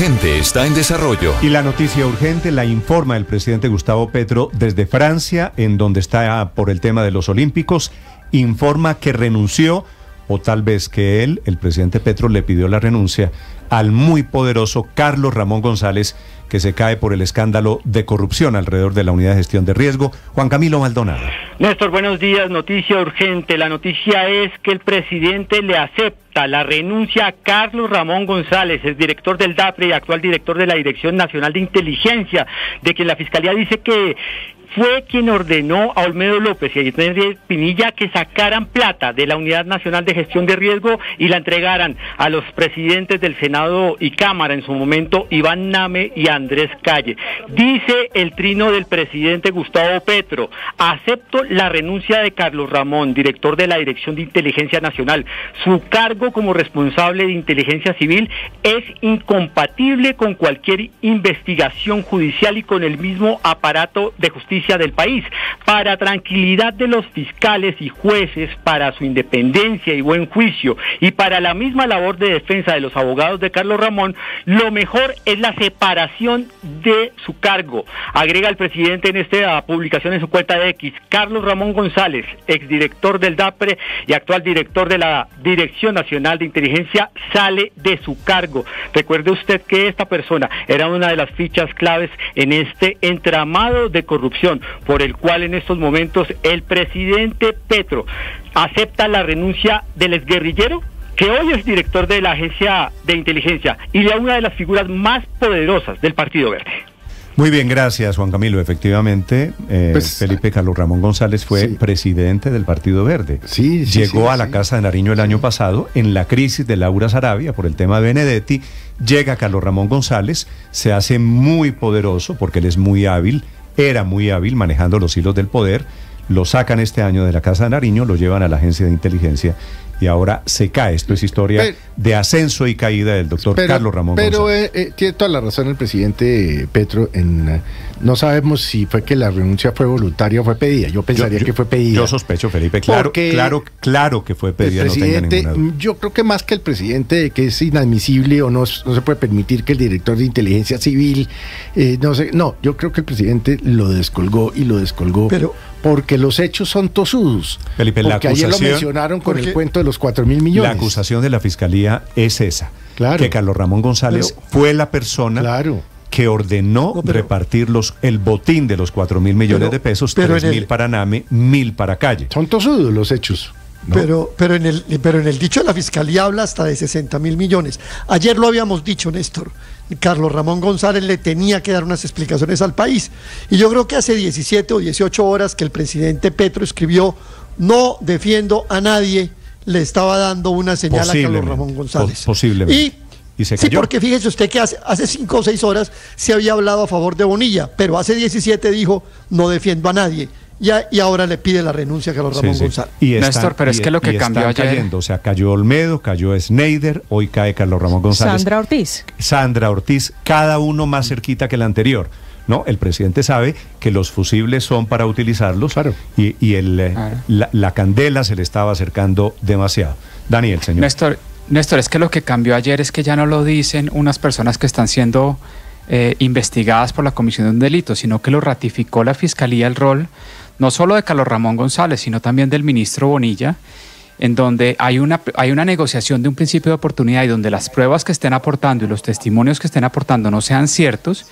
urgente está en desarrollo. Y la noticia urgente la informa el presidente Gustavo Petro desde Francia, en donde está por el tema de los Olímpicos. Informa que renunció, o tal vez que él, el presidente Petro, le pidió la renuncia al muy poderoso Carlos Ramón González, que se cae por el escándalo de corrupción alrededor de la unidad de gestión de riesgo. Juan Camilo Maldonado. Néstor, buenos días. Noticia urgente. La noticia es que el presidente le acepta la renuncia a Carlos Ramón González, el director del DAPRE y actual director de la Dirección Nacional de Inteligencia, de quien la Fiscalía dice que fue quien ordenó a Olmedo López y a Andrés Pinilla que sacaran plata de la Unidad Nacional de Gestión de Riesgo y la entregaran a los presidentes del Senado y Cámara en su momento, Iván Name y Andrés Calle. Dice el trino del presidente Gustavo Petro: acepto la renuncia de Carlos Ramón, director de la Dirección de Inteligencia Nacional. Su cargo como responsable de inteligencia civil es incompatible con cualquier investigación judicial y con el mismo aparato de justicia del país. Para tranquilidad de los fiscales y jueces, para su independencia y buen juicio, y para la misma labor de defensa de los abogados de Carlos Ramón, lo mejor es la separación de su cargo. Agrega el presidente en esta publicación en su cuenta de X: Carlos Ramón González, exdirector del DAPRE y actual director de la Dirección Nacional de Inteligencia, sale de su cargo. Recuerde usted que esta persona era una de las fichas claves en este entramado de corrupción, por el cual en estos momentos el presidente Petro acepta la renuncia del exguerrillero, que hoy es director de la Agencia de Inteligencia y de una de las figuras más poderosas del Partido Verde. Muy bien, gracias Juan Camilo. Efectivamente, Felipe, Carlos Ramón González fue presidente del Partido Verde. Llegó a la Casa de Nariño el año pasado en la crisis de Laura Sarabia por el tema de Benedetti. Llega Carlos Ramón González, se hace muy poderoso porque él es muy hábil, era muy hábil manejando los hilos del poder. Lo sacan este año de la Casa de Nariño, lo llevan a la Agencia de Inteligencia y ahora se cae. Esto es historia de ascenso y caída del doctor Carlos Ramón González. Pero tiene toda la razón el presidente Petro. No sabemos si fue que la renuncia fue voluntaria o fue pedida. Yo pensaría que fue pedida. Yo sospecho, Felipe, claro que fue pedida. El presidente, no tenga ninguna duda. Yo creo que más que el presidente, que es inadmisible o no se puede permitir que el director de inteligencia civil, yo creo que el presidente lo descolgó porque los hechos son tosudos. Felipe, porque ayer lo mencionaron con el cuento de los 4.000 millones. La acusación de la Fiscalía es esa, que Carlos Ramón González fue la persona que ordenó repartir el botín de los 4.000 millones de pesos, 3.000 para Name, 1.000 para Calle. Son tosudos los hechos. ¿No? Pero en el dicho de la Fiscalía habla hasta de 60.000 millones. Ayer lo habíamos dicho, Néstor. Carlos Ramón González le tenía que dar unas explicaciones al país. Y yo creo que hace 17 o 18 horas que el presidente Petro escribió: no defiendo a nadie, le estaba dando una señal a Carlos Ramón González. Posiblemente. Y se cayó. Sí, porque fíjese usted que hace 5 o 6 horas se había hablado a favor de Bonilla, pero hace 17 dijo: no defiendo a nadie. Y ahora le pide la renuncia a Carlos Ramón González. Néstor, pero es que lo que cambió ayer... cayendo, o sea, cayó Olmedo, cayó Schneider, hoy cae Carlos Ramón González. Sandra Ortiz, cada uno más cerquita que el anterior. No, el presidente sabe que los fusibles son para utilizarlos y la candela se le estaba acercando demasiado. Daniel, señor. Néstor, es que lo que cambió ayer es que ya no lo dicen unas personas que están siendo investigadas por la comisión de un delito, sino que lo ratificó la Fiscalía, el rol no solo de Carlos Ramón González, sino también del ministro Bonilla, en donde hay una negociación de un principio de oportunidad y donde las pruebas que estén aportando y los testimonios que estén aportando no sean ciertos,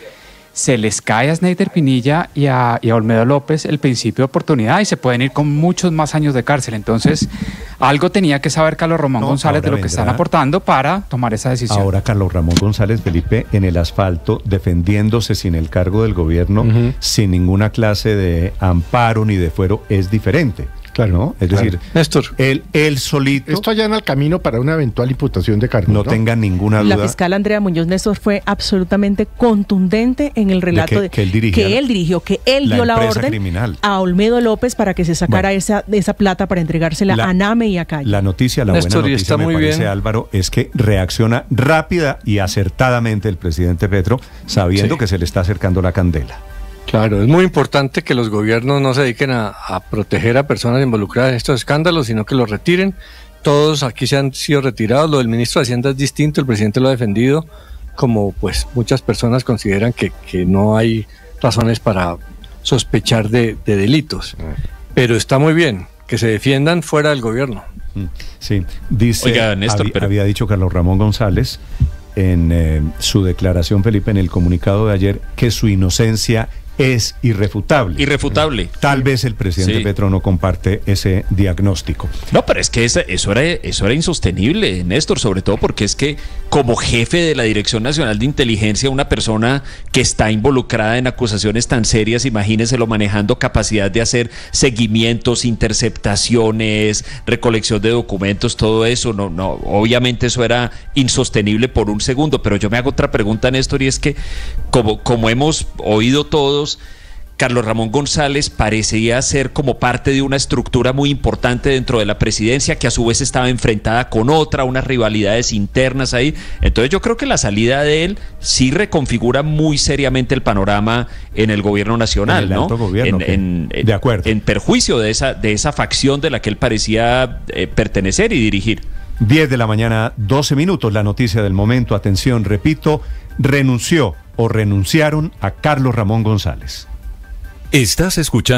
se les cae a Schneider Pinilla y a Olmedo López el principio de oportunidad y se pueden ir con muchos más años de cárcel. Entonces, algo tenía que saber Carlos Ramón González de lo que están aportando para tomar esa decisión. Ahora Carlos Ramón González, Felipe, en el asfalto, defendiéndose sin el cargo del gobierno, sin ninguna clase de amparo ni de fuero, es diferente. Claro, ¿no? Es decir, Néstor, él solito. Esto allana el camino para una eventual imputación de cargos. No tengan ninguna duda. La fiscal Andrea Muñoz, Néstor, fue absolutamente contundente en el relato que él dirigió, que él dio la orden criminal a Olmedo López para que se sacara esa plata para entregársela a Name y a Calle. La noticia, la Néstor, buena noticia, me parece, Álvaro, es que reacciona rápida y acertadamente el presidente Petro, sabiendo que se le está acercando la candela. Claro, es muy importante que los gobiernos no se dediquen a proteger a personas involucradas en estos escándalos, sino que los retiren. Todos aquí se han sido retirados. Lo del ministro de Hacienda es distinto, el presidente lo ha defendido como pues muchas personas consideran que no hay razones para sospechar de delitos. Pero está muy bien que se defiendan fuera del gobierno. Sí, dice, oiga, Néstor, había dicho Carlos Ramón González en su declaración, Felipe, en el comunicado de ayer, que su inocencia es irrefutable. Irrefutable. Tal vez el presidente Petro no comparte ese diagnóstico. No, pero es que eso era insostenible, Néstor, sobre todo porque es que como jefe de la Dirección Nacional de Inteligencia, una persona que está involucrada en acusaciones tan serias, imagíneselo manejando capacidad de hacer seguimientos, interceptaciones, recolección de documentos, todo eso, no, obviamente eso era insostenible por un segundo, pero yo me hago otra pregunta, Néstor, y es que como hemos oído todos, Carlos Ramón González parecía ser como parte de una estructura muy importante dentro de la presidencia, que a su vez estaba enfrentada con otra, unas rivalidades internas ahí. Entonces yo creo que la salida de él sí reconfigura muy seriamente el panorama en el gobierno nacional, en el alto gobierno, de acuerdo. En perjuicio de esa facción de la que él parecía pertenecer y dirigir. 10 de la mañana, 12 minutos, la noticia del momento. Atención, repito, renunció o renunciaron a Carlos Ramón González. Estás escuchando